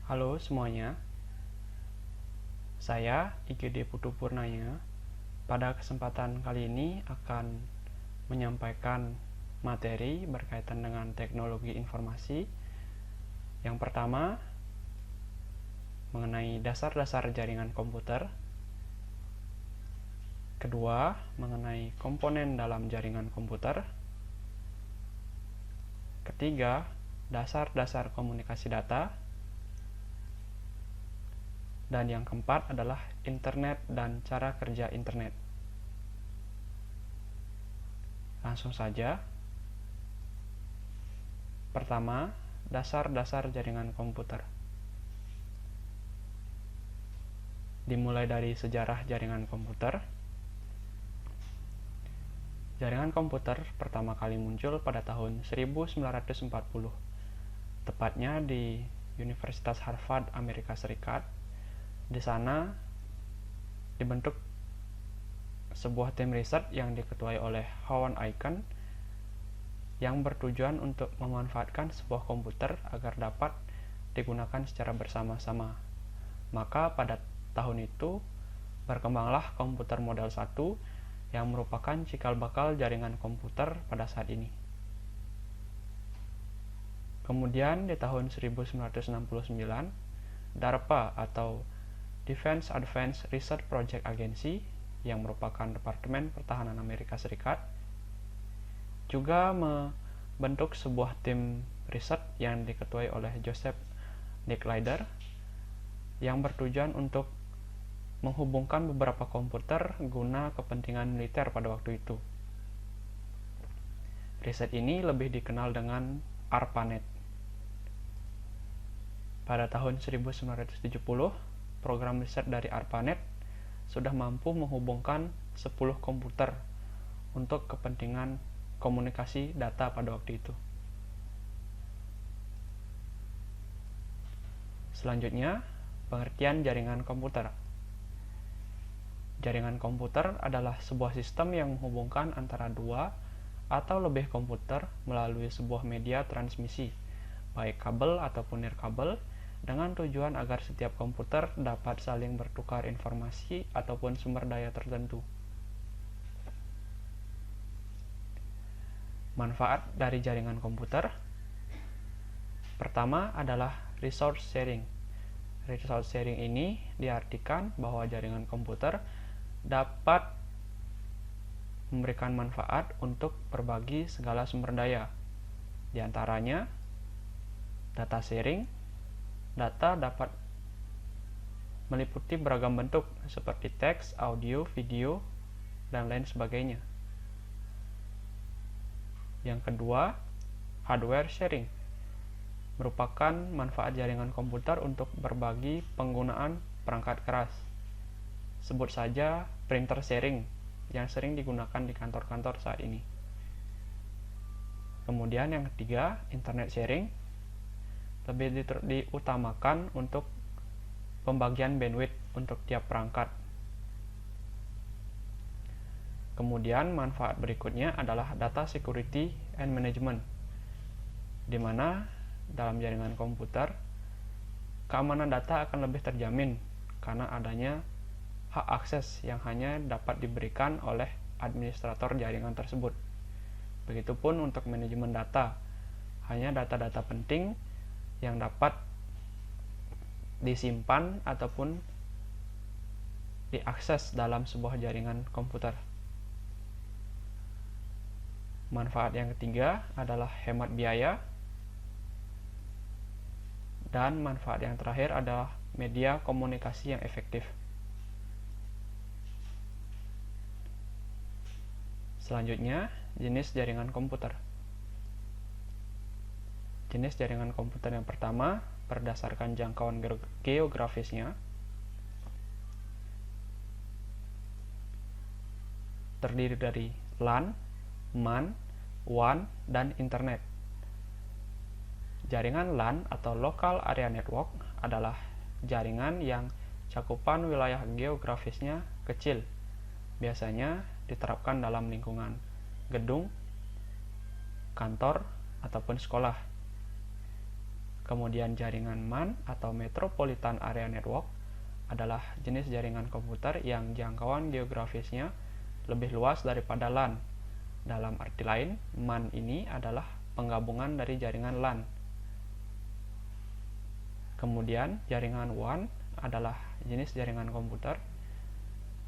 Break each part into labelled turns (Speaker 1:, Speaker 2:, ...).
Speaker 1: Halo semuanya, saya IGD Putu Purnaya. Pada kesempatan kali ini akan menyampaikan materi berkaitan dengan teknologi informasi. Yang pertama, mengenai dasar-dasar jaringan komputer. Kedua, mengenai komponen dalam jaringan komputer. Ketiga, dasar-dasar komunikasi data. Dan yang keempat adalah internet dan cara kerja internet. Langsung saja. Pertama, dasar-dasar jaringan komputer. Dimulai dari sejarah jaringan komputer. Jaringan komputer pertama kali muncul pada tahun 1940, tepatnya di Universitas Harvard, Amerika Serikat. Di sana dibentuk sebuah tim riset yang diketuai oleh Howard Aiken yang bertujuan untuk memanfaatkan sebuah komputer agar dapat digunakan secara bersama-sama. Maka pada tahun itu berkembanglah komputer model 1 yang merupakan cikal bakal jaringan komputer pada saat ini. Kemudian di tahun 1969, DARPA atau Defense Advanced Research Project Agency yang merupakan Departemen Pertahanan Amerika Serikat juga membentuk sebuah tim riset yang diketuai oleh Joseph Nicklider yang bertujuan untuk menghubungkan beberapa komputer guna kepentingan militer pada waktu itu. Riset ini lebih dikenal dengan ARPANET. Pada tahun 1970, program riset dari ARPANET sudah mampu menghubungkan 10 komputer untuk kepentingan komunikasi data pada waktu itu. Selanjutnya, pengertian jaringan komputer. Jaringan komputer adalah sebuah sistem yang menghubungkan antara dua atau lebih komputer melalui sebuah media transmisi, baik kabel ataupun nirkabel, dengan tujuan agar setiap komputer dapat saling bertukar informasi ataupun sumber daya tertentu. Manfaat dari jaringan komputer. Pertama adalah resource sharing. Resource sharing ini diartikan bahwa jaringan komputer dapat memberikan manfaat untuk berbagi segala sumber daya. Di antaranya, data sharing. Data dapat meliputi beragam bentuk seperti teks, audio, video, dan lain sebagainya. Yang kedua, hardware sharing merupakan manfaat jaringan komputer untuk berbagi penggunaan perangkat keras. Sebut saja printer sharing yang sering digunakan di kantor-kantor saat ini. Kemudian yang ketiga, internet sharing lebih diutamakan untuk pembagian bandwidth untuk tiap perangkat. Kemudian manfaat berikutnya adalah data security and management, di mana dalam jaringan komputer keamanan data akan lebih terjamin karena adanya hak akses yang hanya dapat diberikan oleh administrator jaringan tersebut. Begitupun untuk manajemen data, hanya data-data penting yang dapat disimpan ataupun diakses dalam sebuah jaringan komputer. Manfaat yang ketiga adalah hemat biaya, dan manfaat yang terakhir adalah media komunikasi yang efektif. Selanjutnya, jenis jaringan komputer. Jenis jaringan komputer yang pertama berdasarkan jangkauan geografisnya. Terdiri dari LAN, MAN, WAN, dan Internet. Jaringan LAN atau Local Area Network adalah jaringan yang cakupan wilayah geografisnya kecil. Biasanya diterapkan dalam lingkungan gedung, kantor, ataupun sekolah. Kemudian jaringan MAN atau Metropolitan Area Network adalah jenis jaringan komputer yang jangkauan geografisnya lebih luas daripada LAN. Dalam arti lain, MAN ini adalah penggabungan dari jaringan LAN. Kemudian jaringan WAN adalah jenis jaringan komputer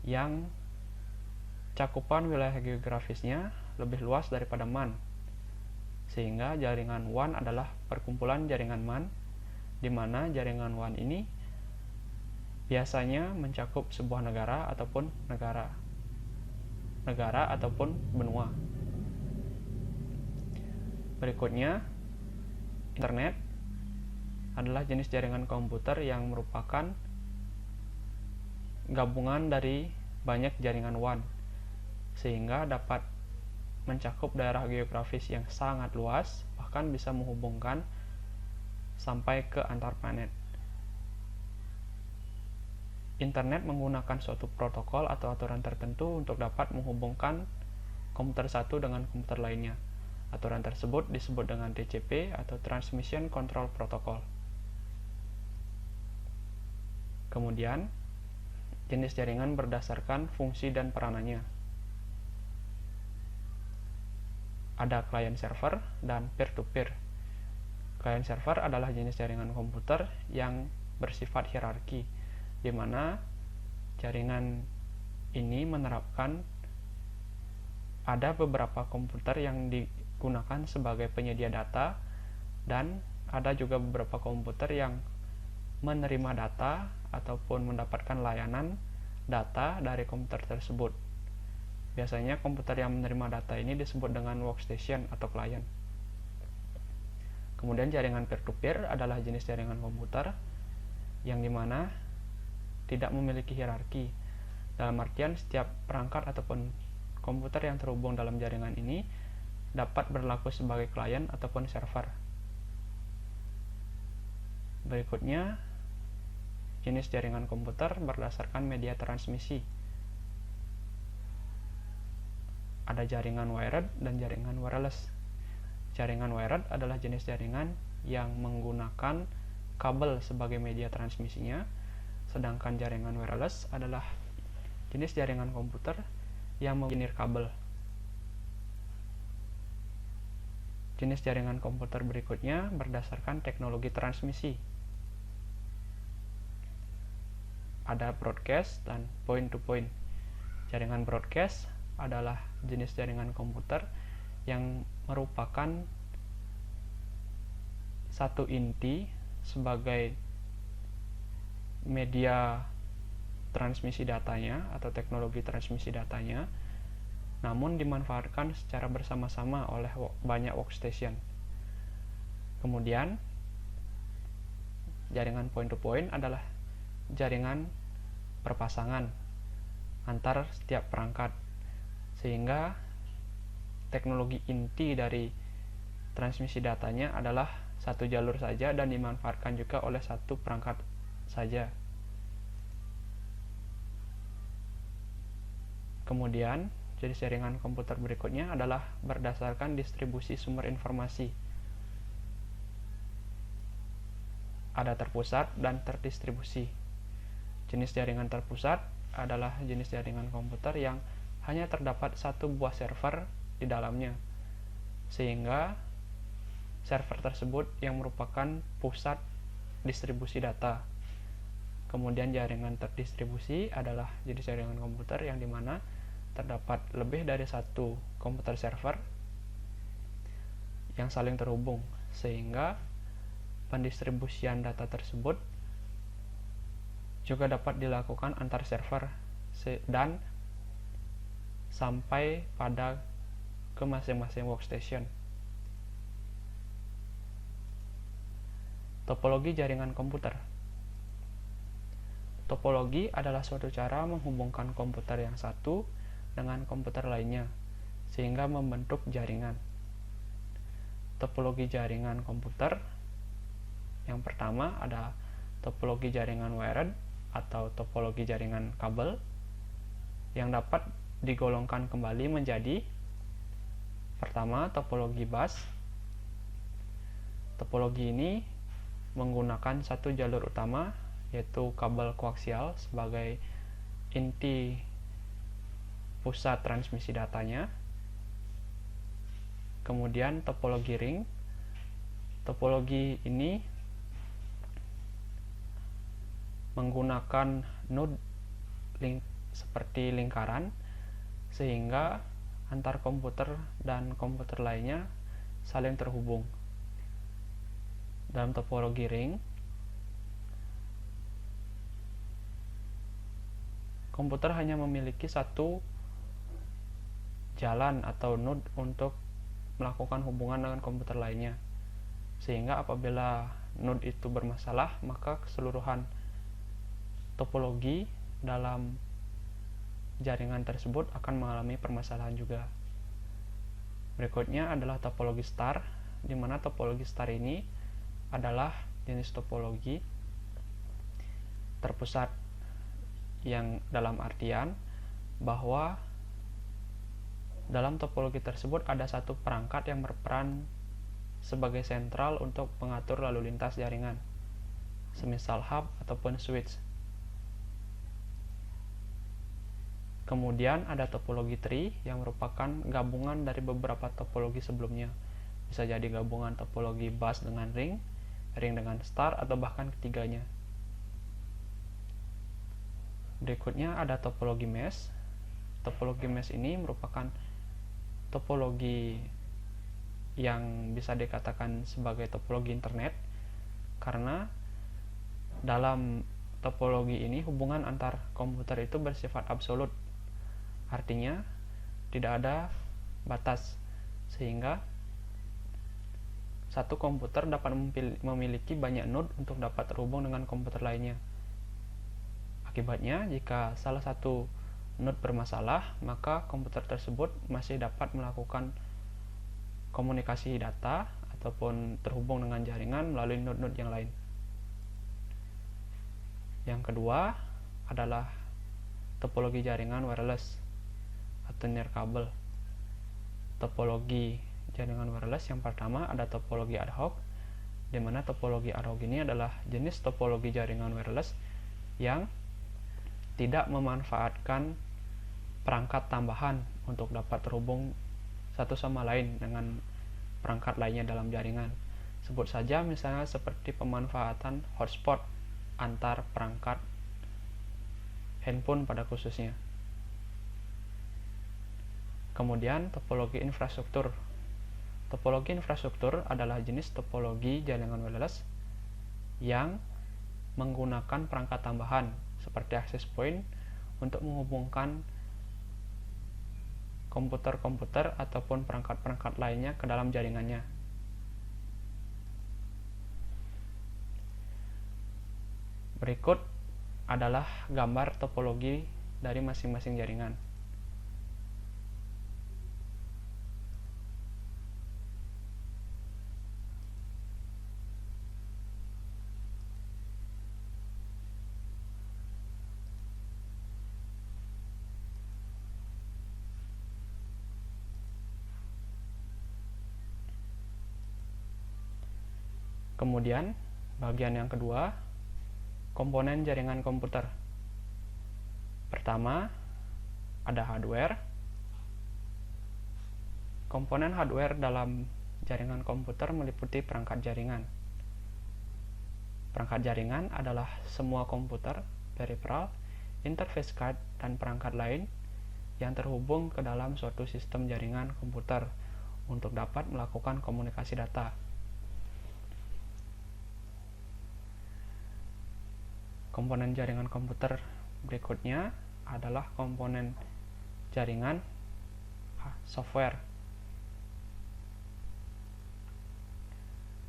Speaker 1: yang cakupan wilayah geografisnya lebih luas daripada MAN. Sehingga jaringan WAN adalah perkumpulan jaringan MAN, di mana jaringan WAN ini biasanya mencakup sebuah negara ataupun benua. Berikutnya, internet adalah jenis jaringan komputer yang merupakan gabungan dari banyak jaringan WAN, sehingga dapat mencakup daerah geografis yang sangat luas, bahkan bisa menghubungkan sampai ke antar planet. Internet menggunakan suatu protokol atau aturan tertentu untuk dapat menghubungkan komputer satu dengan komputer lainnya. Aturan tersebut disebut dengan TCP atau Transmission Control Protocol. Kemudian, jenis jaringan berdasarkan fungsi dan peranannya. Ada client server dan peer-to-peer. Client server adalah jenis jaringan komputer yang bersifat hierarki, di mana jaringan ini menerapkan ada beberapa komputer yang digunakan sebagai penyedia data, dan ada juga beberapa komputer yang menerima data ataupun mendapatkan layanan data dari komputer tersebut. Biasanya komputer yang menerima data ini disebut dengan workstation atau client. Kemudian jaringan peer-to-peer adalah jenis jaringan komputer yang dimana tidak memiliki hierarki. Dalam artian setiap perangkat ataupun komputer yang terhubung dalam jaringan ini dapat berlaku sebagai client ataupun server. Berikutnya, jenis jaringan komputer berdasarkan media transmisi. Ada jaringan wired dan jaringan wireless. Jaringan wired adalah jenis jaringan yang menggunakan kabel sebagai media transmisinya, sedangkan jaringan wireless adalah jenis jaringan komputer yang menggunakan kabel. Jenis jaringan komputer berikutnya berdasarkan teknologi transmisi. Ada broadcast dan point-to-point. Jaringan broadcast adalah jenis jaringan komputer yang merupakan satu inti sebagai media transmisi datanya atau teknologi transmisi datanya, namun dimanfaatkan secara bersama-sama oleh banyak workstation. Kemudian, jaringan point-to-point adalah jaringan perpasangan antar setiap perangkat, sehingga teknologi inti dari transmisi datanya adalah satu jalur saja dan dimanfaatkan juga oleh satu perangkat saja. Kemudian, jenis jaringan komputer berikutnya adalah berdasarkan distribusi sumber informasi. Ada terpusat dan terdistribusi. Jenis jaringan terpusat adalah jenis jaringan komputer yang hanya terdapat satu buah server di dalamnya, sehingga server tersebut yang merupakan pusat distribusi data. Kemudian jaringan terdistribusi adalah jenis jaringan komputer yang dimana terdapat lebih dari satu komputer server yang saling terhubung, sehingga pendistribusian data tersebut juga dapat dilakukan antar server dan sampai pada ke masing-masing workstation. Topologi jaringan komputer. Topologi adalah suatu cara menghubungkan komputer yang satu dengan komputer lainnya, sehingga membentuk jaringan. Topologi jaringan komputer yang pertama ada topologi jaringan wired atau topologi jaringan kabel yang dapat digolongkan kembali menjadi pertama topologi bus. Topologi ini menggunakan satu jalur utama, yaitu kabel koaksial sebagai inti pusat transmisi datanya. Kemudian topologi ring. Topologi ini menggunakan node seperti lingkaran, sehingga antar komputer dan komputer lainnya saling terhubung. Dalam topologi ring, komputer hanya memiliki satu jalan atau node untuk melakukan hubungan dengan komputer lainnya, sehingga apabila node itu bermasalah, maka keseluruhan topologi dalam jaringan tersebut akan mengalami permasalahan juga. Berikutnya adalah topologi star, di mana topologi star ini adalah jenis topologi terpusat, yang dalam artian bahwa dalam topologi tersebut ada satu perangkat yang berperan sebagai sentral untuk mengatur lalu lintas jaringan, semisal hub ataupun switch. Kemudian ada topologi tree yang merupakan gabungan dari beberapa topologi sebelumnya. Bisa jadi gabungan topologi bus dengan ring, ring dengan star, atau bahkan ketiganya. Berikutnya ada topologi mesh. Topologi mesh ini merupakan topologi yang bisa dikatakan sebagai topologi internet, karena dalam topologi ini hubungan antar komputer itu bersifat absolut. Artinya tidak ada batas, sehingga satu komputer dapat memiliki banyak node untuk dapat terhubung dengan komputer lainnya. Akibatnya, jika salah satu node bermasalah, maka komputer tersebut masih dapat melakukan komunikasi data ataupun terhubung dengan jaringan melalui node-node yang lain. Yang kedua adalah topologi jaringan wireless atau nirkabel. Topologi jaringan wireless yang pertama ada topologi ad hoc, di mana topologi ad hoc ini adalah jenis topologi jaringan wireless yang tidak memanfaatkan perangkat tambahan untuk dapat terhubung satu sama lain dengan perangkat lainnya dalam jaringan. Sebut saja misalnya seperti pemanfaatan hotspot antar perangkat handphone pada khususnya. Kemudian topologi infrastruktur. Topologi infrastruktur adalah jenis topologi jaringan wireless yang menggunakan perangkat tambahan seperti access point untuk menghubungkan komputer-komputer ataupun perangkat-perangkat lainnya ke dalam jaringannya. Berikut adalah gambar topologi dari masing-masing jaringan. Kemudian, bagian yang kedua, komponen jaringan komputer. Pertama, ada hardware. Komponen hardware dalam jaringan komputer meliputi perangkat jaringan. Perangkat jaringan adalah semua komputer, peripheral, interface card, dan perangkat lain yang terhubung ke dalam suatu sistem jaringan komputer untuk dapat melakukan komunikasi data. Komponen jaringan komputer berikutnya adalah komponen jaringan software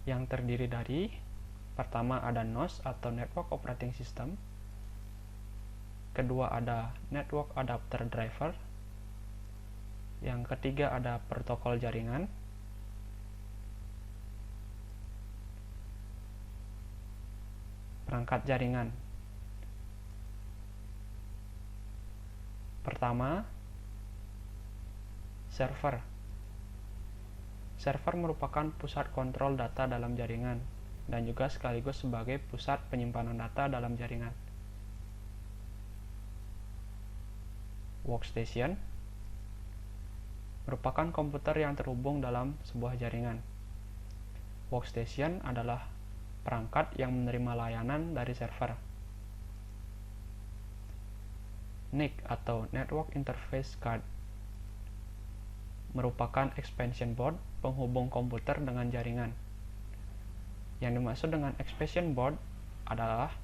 Speaker 1: yang terdiri dari, pertama ada NOS atau Network Operating System, kedua ada Network Adapter Driver, yang ketiga ada protokol jaringan, perangkat jaringan. Pertama, server. Server merupakan pusat kontrol data dalam jaringan, dan juga sekaligus sebagai pusat penyimpanan data dalam jaringan. Workstation merupakan komputer yang terhubung dalam sebuah jaringan. Workstation adalah perangkat yang menerima layanan dari server. NIC atau Network Interface Card merupakan expansion board penghubung komputer dengan jaringan. Yang dimaksud dengan expansion board adalah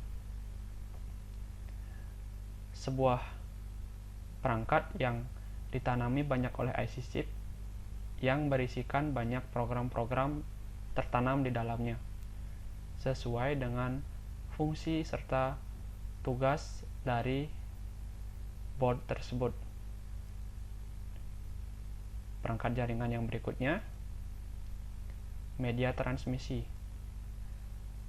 Speaker 1: sebuah perangkat yang ditanami banyak oleh IC chip yang berisikan banyak program-program tertanam di dalamnya sesuai dengan fungsi serta tugas dari board tersebut. Perangkat jaringan yang berikutnya, media transmisi.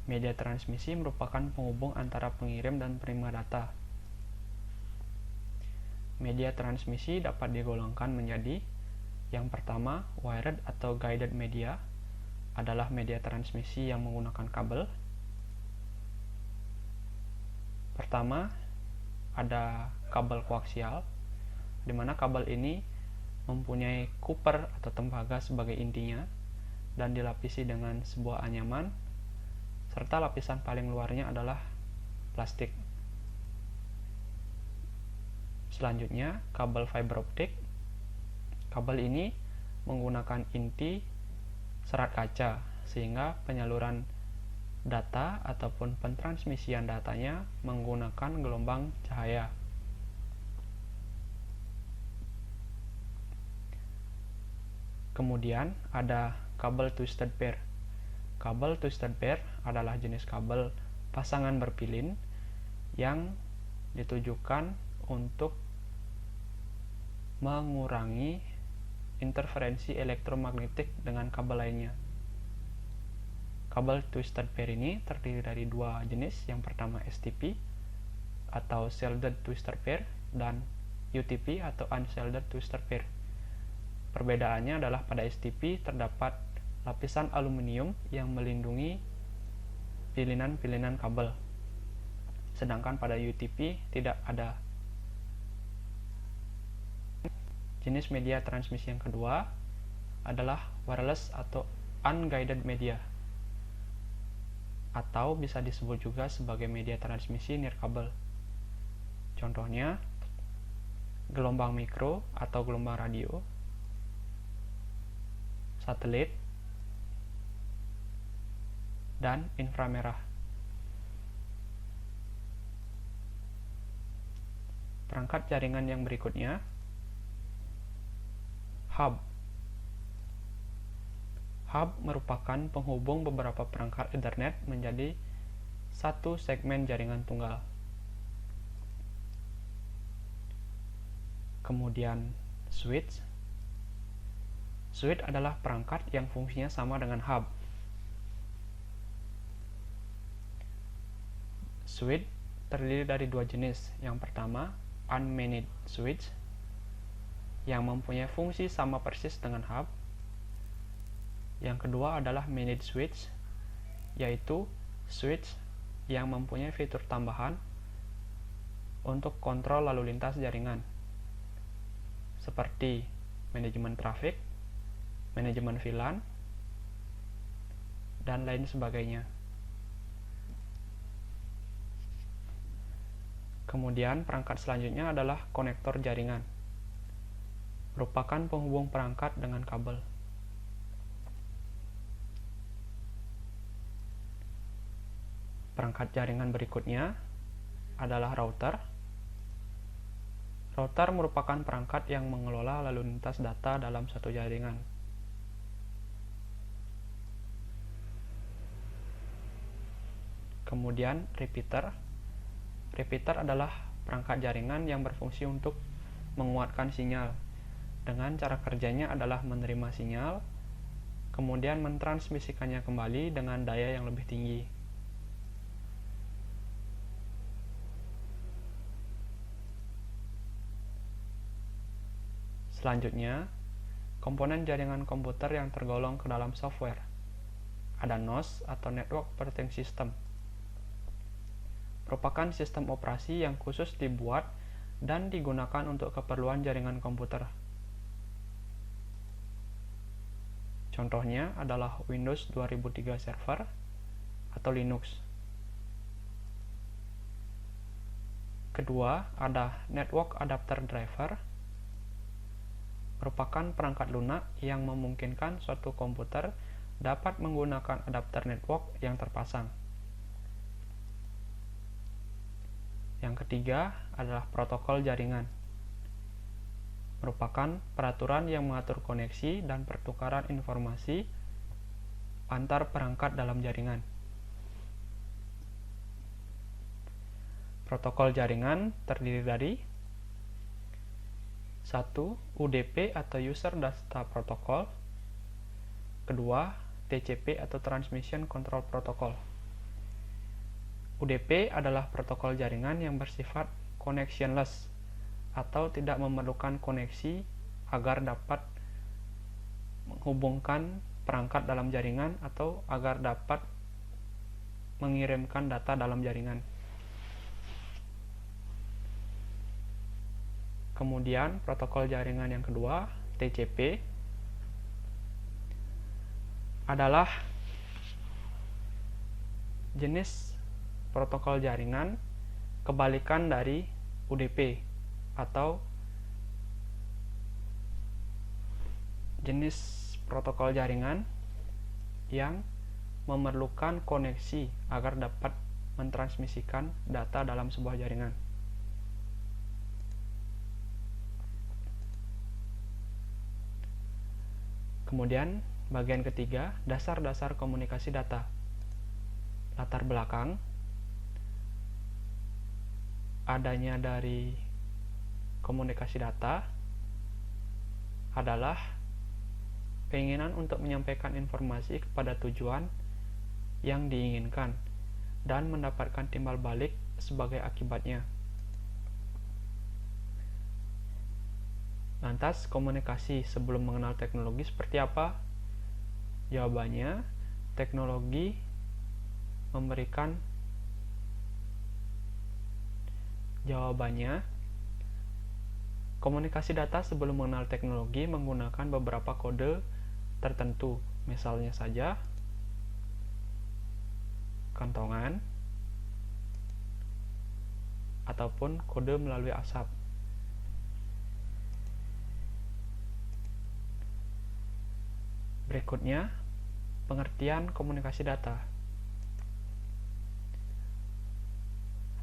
Speaker 1: Media transmisi merupakan penghubung antara pengirim dan penerima data. Media transmisi dapat digolongkan menjadi yang pertama, wired atau guided media adalah media transmisi yang menggunakan kabel. Pertama, ada kabel koaksial, di mana kabel ini mempunyai copper atau tembaga sebagai intinya dan dilapisi dengan sebuah anyaman, serta lapisan paling luarnya adalah plastik. Selanjutnya, kabel fiber optik. Kabel ini menggunakan inti serat kaca, sehingga penyaluran data ataupun pentransmisian datanya menggunakan gelombang cahaya. Kemudian ada kabel twisted pair. Kabel twisted pair adalah jenis kabel pasangan berpilin yang ditujukan untuk mengurangi interferensi elektromagnetik dengan kabel lainnya. Kabel twisted pair ini terdiri dari dua jenis, yang pertama STP atau shielded twisted pair dan UTP atau unshielded twisted pair. Perbedaannya adalah pada STP terdapat lapisan aluminium yang melindungi pilinan-pilinan kabel, sedangkan pada UTP tidak ada. Jenis media transmisi yang kedua adalah wireless atau unguided media, atau bisa disebut juga sebagai media transmisi nirkabel. Contohnya, gelombang mikro atau gelombang radio, satelit, dan inframerah. Perangkat jaringan yang berikutnya, hub. Hub merupakan penghubung beberapa perangkat Ethernet menjadi satu segmen jaringan tunggal. Kemudian switch. Switch adalah perangkat yang fungsinya sama dengan hub. Switch terdiri dari dua jenis. Yang pertama, unmanaged switch yang mempunyai fungsi sama persis dengan hub. Yang kedua adalah managed switch, yaitu switch yang mempunyai fitur tambahan untuk kontrol lalu lintas jaringan, seperti manajemen trafik, manajemen VLAN, dan lain sebagainya. Kemudian perangkat selanjutnya adalah konektor jaringan, merupakan penghubung perangkat dengan kabel. Perangkat jaringan berikutnya adalah router. Router merupakan perangkat yang mengelola lalu lintas data dalam satu jaringan. Kemudian repeater. Repeater adalah perangkat jaringan yang berfungsi untuk menguatkan sinyal. Dengan cara kerjanya adalah menerima sinyal, kemudian mentransmisikannya kembali dengan daya yang lebih tinggi. Selanjutnya, komponen jaringan komputer yang tergolong ke dalam software. ada NOS atau Network Operating System. Merupakan sistem operasi yang khusus dibuat dan digunakan untuk keperluan jaringan komputer. Contohnya adalah Windows 2003 Server atau Linux. Kedua, ada Network Adapter Driver, merupakan perangkat lunak yang memungkinkan suatu komputer dapat menggunakan adapter network yang terpasang. Yang ketiga adalah protokol jaringan, merupakan peraturan yang mengatur koneksi dan pertukaran informasi antar perangkat dalam jaringan. Protokol jaringan terdiri dari 1. UDP atau User Data Protocol. Kedua, TCP atau Transmission Control Protocol. UDP adalah protokol jaringan yang bersifat connectionless atau tidak memerlukan koneksi agar dapat menghubungkan perangkat dalam jaringan atau agar dapat mengirimkan data dalam jaringan. Kemudian protokol jaringan yang kedua, TCP, adalah jenis protokol jaringan kebalikan dari UDP atau jenis protokol jaringan yang memerlukan koneksi agar dapat mentransmisikan data dalam sebuah jaringan. Kemudian, bagian ketiga, dasar-dasar komunikasi data. Latar belakang adanya dari komunikasi data adalah keinginan untuk menyampaikan informasi kepada tujuan yang diinginkan dan mendapatkan timbal balik sebagai akibatnya. Lantas, komunikasi sebelum mengenal teknologi seperti apa? Jawabannya, teknologi memberikan komunikasi data sebelum mengenal teknologi menggunakan beberapa kode tertentu, misalnya saja kantongan ataupun kode melalui asap. Berikutnya, pengertian komunikasi data.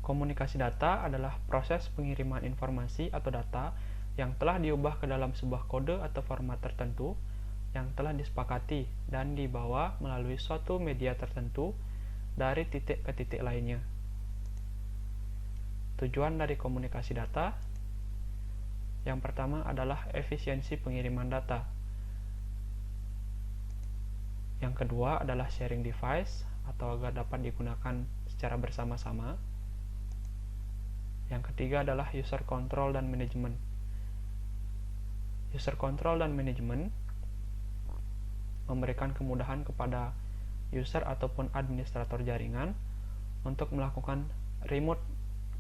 Speaker 1: Komunikasi data adalah proses pengiriman informasi atau data yang telah diubah ke dalam sebuah kode atau format tertentu yang telah disepakati dan dibawa melalui suatu media tertentu dari titik ke titik lainnya. Tujuan dari komunikasi data yang pertama adalah efisiensi pengiriman data. Yang kedua adalah sharing device atau agar dapat digunakan secara bersama-sama. Yang ketiga adalah user control dan management. User control dan management memberikan kemudahan kepada user ataupun administrator jaringan untuk melakukan remote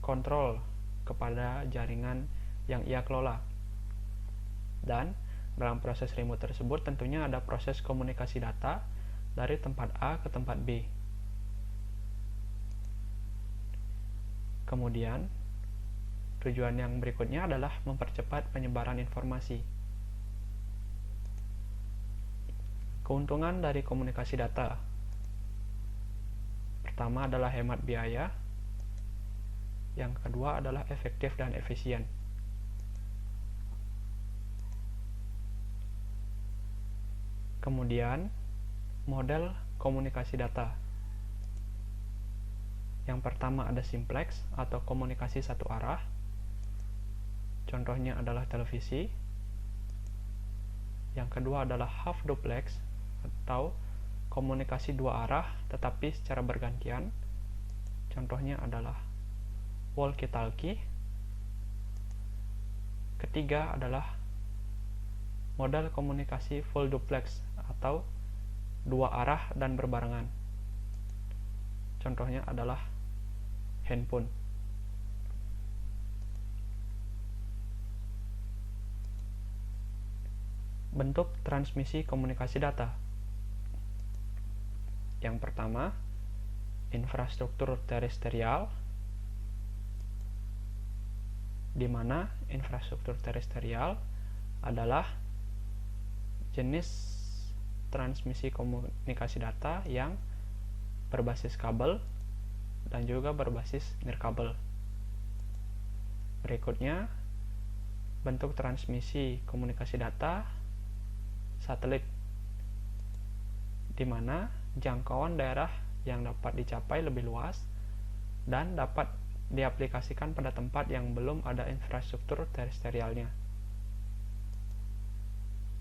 Speaker 1: control kepada jaringan yang ia kelola. Dan dalam proses remote tersebut tentunya ada proses komunikasi data dari tempat A ke tempat B. Kemudian, tujuan yang berikutnya adalah mempercepat penyebaran informasi. Keuntungan dari komunikasi data. Pertama adalah hemat biaya. Yang kedua adalah efektif dan efisien. Kemudian, model komunikasi data. Yang pertama ada simplex atau komunikasi satu arah. Contohnya adalah televisi. Yang kedua adalah half duplex atau komunikasi dua arah tetapi secara bergantian. Contohnya adalah walkie-talkie. Ketiga adalah model komunikasi full duplex atau dua arah dan berbarengan. Contohnya adalah handphone. Bentuk transmisi komunikasi data. Yang pertama, infrastruktur terestrial, di mana infrastruktur terestrial adalah jenis transmisi komunikasi data yang berbasis kabel dan juga berbasis nirkabel. Berikutnya, bentuk transmisi komunikasi data satelit, di mana jangkauan daerah yang dapat dicapai lebih luas dan dapat diaplikasikan pada tempat yang belum ada infrastruktur terestrialnya.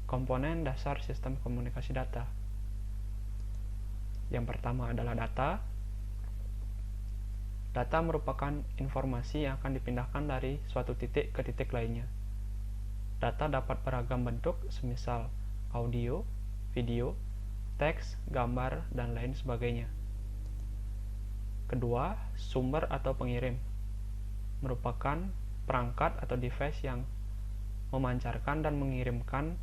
Speaker 1: Komponen dasar sistem komunikasi data. Yang pertama adalah data. Data merupakan informasi yang akan dipindahkan dari suatu titik ke titik lainnya. Data dapat beragam bentuk, semisal audio, video, teks, gambar, dan lain sebagainya. Kedua, sumber atau pengirim merupakan perangkat atau device yang memancarkan dan mengirimkan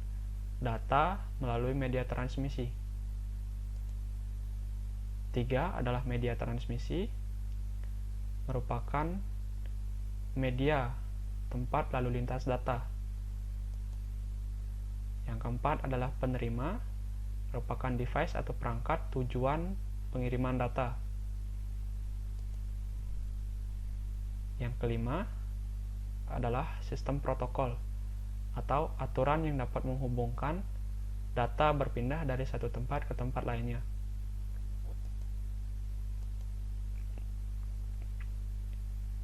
Speaker 1: data melalui media transmisi. Tiga adalah media transmisi, merupakan media tempat lalu lintas data. Yang keempat adalah penerima, merupakan device atau perangkat tujuan pengiriman data. Yang kelima adalah sistem protokol atau aturan yang dapat menghubungkan data berpindah dari satu tempat ke tempat lainnya.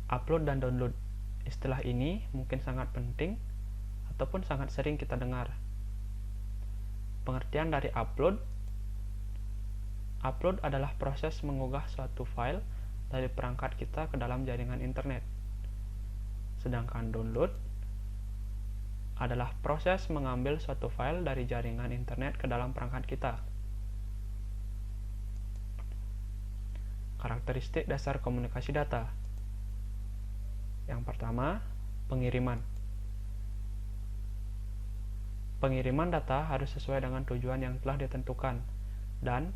Speaker 1: Upload dan download. Istilah ini mungkin sangat penting ataupun sangat sering kita dengar. Pengertian dari upload. Upload adalah proses mengunggah suatu file dari perangkat kita ke dalam jaringan internet. Sedangkan download adalah proses mengambil suatu file dari jaringan internet ke dalam perangkat kita. Karakteristik dasar komunikasi data. Yang pertama, pengiriman. Pengiriman data harus sesuai dengan tujuan yang telah ditentukan dan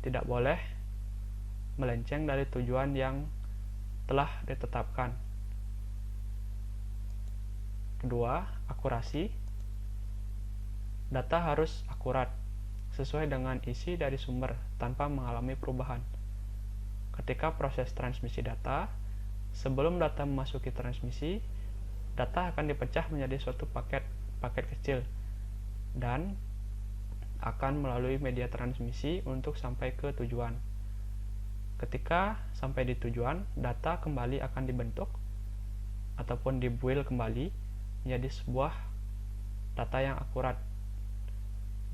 Speaker 1: tidak boleh melenceng dari tujuan yang telah ditetapkan. Kedua, akurasi. Data harus akurat, sesuai dengan isi dari sumber tanpa mengalami perubahan. Ketika proses transmisi data, sebelum data memasuki transmisi, data akan dipecah menjadi suatu paket kecil dan akan melalui media transmisi untuk sampai ke tujuan. Ketika sampai di tujuan, data kembali akan dibentuk ataupun dibuild kembali menjadi sebuah data yang akurat.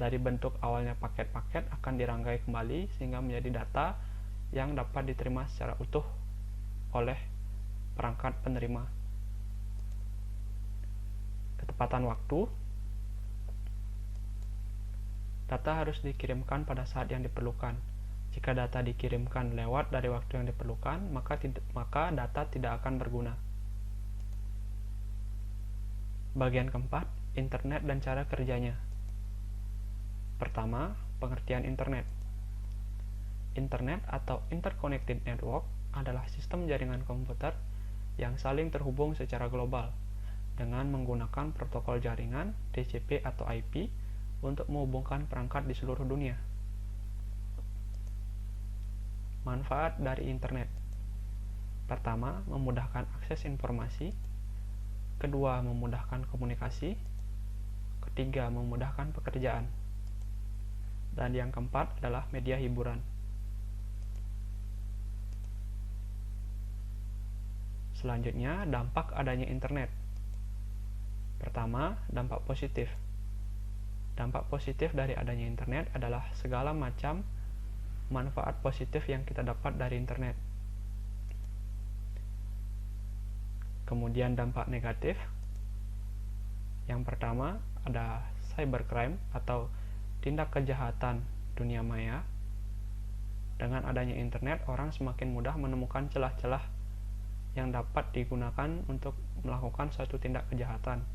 Speaker 1: Dari bentuk awalnya paket-paket akan dirangkai kembali sehingga menjadi data yang dapat diterima secara utuh oleh perangkat penerima. Ketepatan waktu. Data harus dikirimkan pada saat yang diperlukan. Jika data dikirimkan lewat dari waktu yang diperlukan, maka data tidak akan berguna. Bagian keempat, internet dan cara kerjanya. Pertama, pengertian internet. Internet atau Interconnected Network adalah sistem jaringan komputer yang saling terhubung secara global dengan menggunakan protokol jaringan TCP atau IP untuk menghubungkan perangkat di seluruh dunia. Manfaat dari internet. Pertama, memudahkan akses informasi. Kedua, memudahkan komunikasi. Ketiga, memudahkan pekerjaan. Dan yang keempat adalah media hiburan. Selanjutnya, dampak adanya internet. Pertama, dampak positif. Dampak positif dari adanya internet adalah segala macam manfaat positif yang kita dapat dari internet. Kemudian dampak negatif. Yang pertama ada cybercrime atau tindak kejahatan dunia maya. Dengan adanya internet, orang semakin mudah menemukan celah-celah yang dapat digunakan untuk melakukan suatu tindak kejahatan.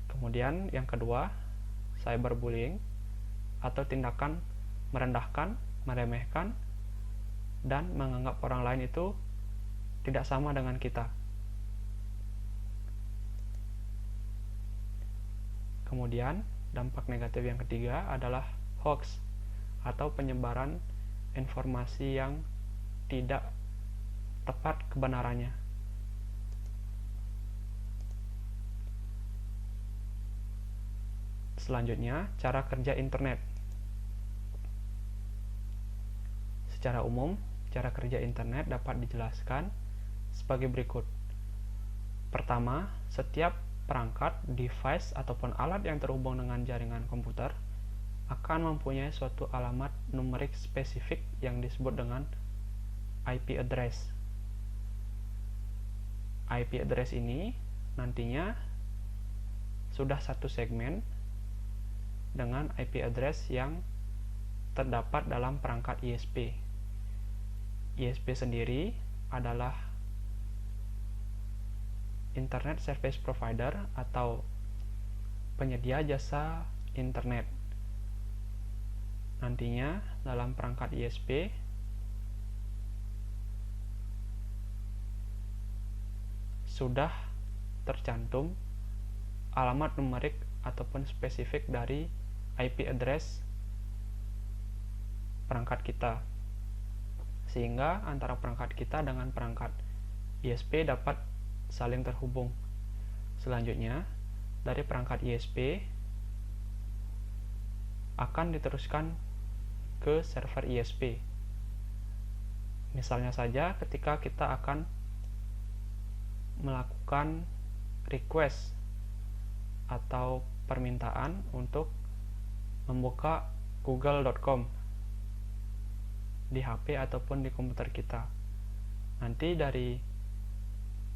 Speaker 1: Kemudian yang kedua, cyberbullying atau tindakan merendahkan, meremehkan, dan menganggap orang lain itu tidak sama dengan kita. Kemudian, dampak negatif yang ketiga adalah hoax atau penyebaran informasi yang tidak tepat kebenarannya. Selanjutnya, cara kerja internet. Secara umum, cara kerja internet dapat dijelaskan sebagai berikut. Pertama, setiap perangkat, device, ataupun alat yang terhubung dengan jaringan komputer akan mempunyai suatu alamat numerik spesifik yang disebut dengan IP address. IP address ini nantinya sudah satu segmen dengan IP address yang terdapat dalam perangkat ISP. ISP sendiri adalah Internet Service Provider atau penyedia jasa internet. Nantinya dalam perangkat ISP sudah tercantum alamat numerik ataupun spesifik dari IP address perangkat kita, sehingga antara perangkat kita dengan perangkat ISP dapat saling terhubung. Selanjutnya, dari perangkat ISP akan diteruskan ke server ISP. Misalnya saja ketika kita akan melakukan request atau permintaan untuk membuka google.com di HP ataupun di komputer kita. Nanti dari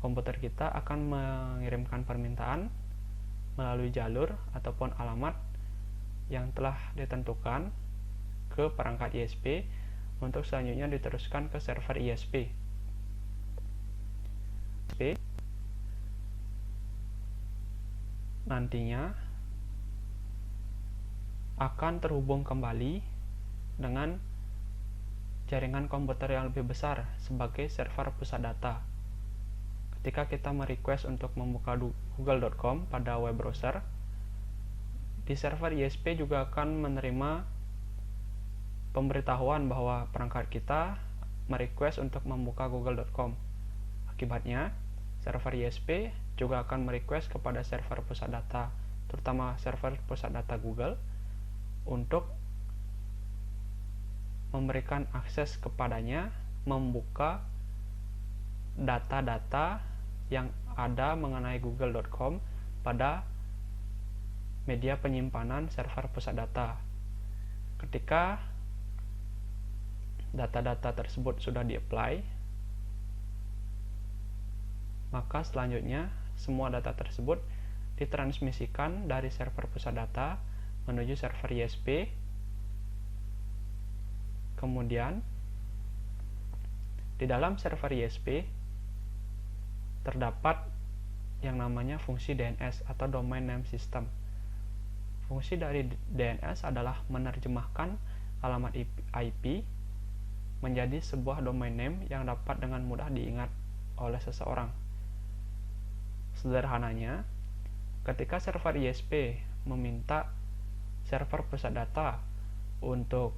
Speaker 1: komputer kita akan mengirimkan permintaan melalui jalur ataupun alamat yang telah ditentukan ke perangkat ISP untuk selanjutnya diteruskan ke server ISP. Nantinya akan terhubung kembali dengan jaringan komputer yang lebih besar sebagai server pusat data. Ketika kita merequest untuk membuka google.com pada web browser, di server ISP juga akan menerima pemberitahuan bahwa perangkat kita merequest untuk membuka google.com. Akibatnya, server ISP juga akan merequest kepada server pusat data, terutama server pusat data Google, untuk memberikan akses kepadanya membuka data-data yang ada mengenai google.com pada media penyimpanan server pusat data. Ketika data-data tersebut sudah di-apply, maka selanjutnya semua data tersebut ditransmisikan dari server pusat data menuju server ISP. Kemudian di dalam server ISP terdapat yang namanya fungsi DNS atau Domain Name System. Fungsi dari DNS adalah menerjemahkan alamat IP menjadi sebuah domain name yang dapat dengan mudah diingat oleh seseorang. Sederhananya, ketika server ISP meminta server pusat data untuk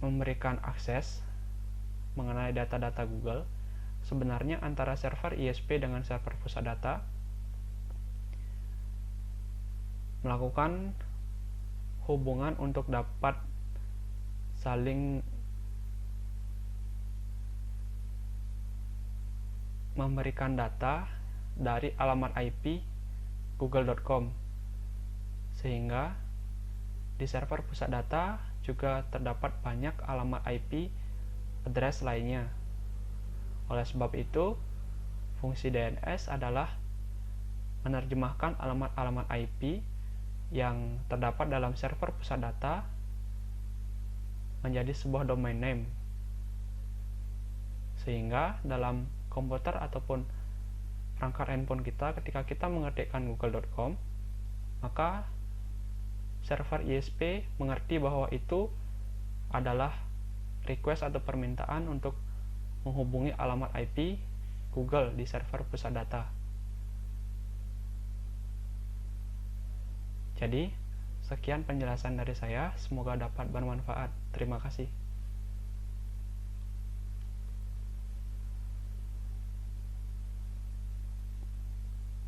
Speaker 1: memberikan akses mengenai data-data Google, sebenarnya antara server ISP dengan server pusat data melakukan hubungan untuk dapat saling memberikan data dari alamat IP google.com, sehingga di server pusat data juga terdapat banyak alamat IP address lainnya. Oleh sebab itu, fungsi DNS adalah menerjemahkan alamat-alamat IP yang terdapat dalam server pusat data menjadi sebuah domain name, sehingga dalam komputer ataupun perangkat handphone kita, ketika kita mengetikkan google.com, maka server ISP mengerti bahwa itu adalah request atau permintaan untuk menghubungi alamat IP Google di server pusat data. Jadi, sekian penjelasan dari saya, semoga dapat bermanfaat. Terima kasih.